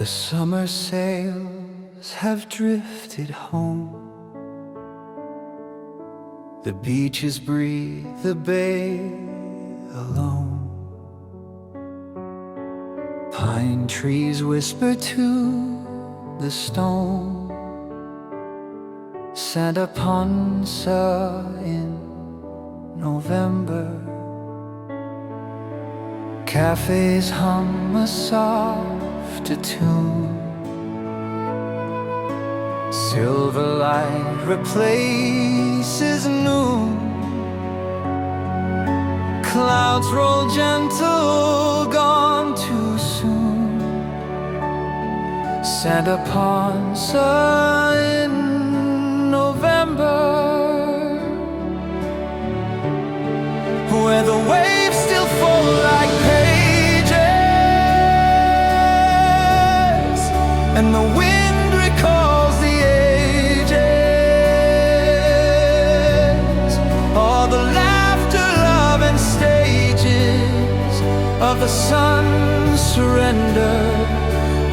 The summer sails have drifted home. The beaches breathe the bay alone. Pine trees whisper to the stone. Santa Ponsa in November. Cafés hum a soft tune. Silver light replaces noon. Clouds roll gentle, gone too soon. Santa Ponsa in November, where the waves still fall like pages, and the wind recalls the ages. All the laughter, love, and stages of the sun's surrender.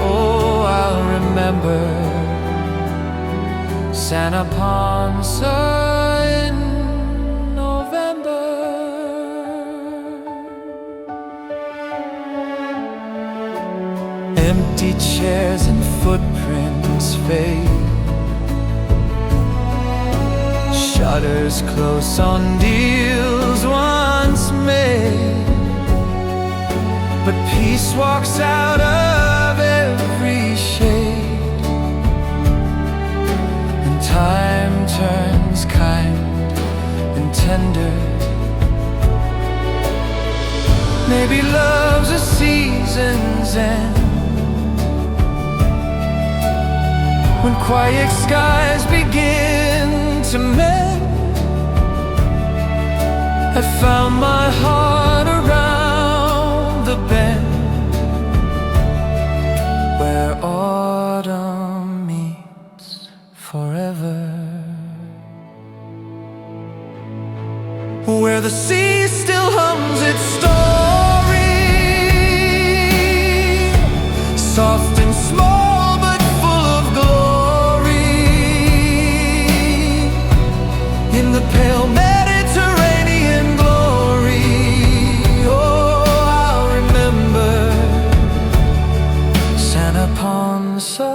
Oh, I'll remember Santa Ponsa in November. Empty chairs and footprints fade. Shutters close on deals once made. But peace walks out of every shade, and time turns kind and tender. Maybe love's a season's end, when quiet skies begin to mend. I found my heart around the bend, where autumn meets forever, where the sea still hums its story, soft and small but full of glory, in the pale Mediterranean glory. Oh, I'll remember Santa Ponsa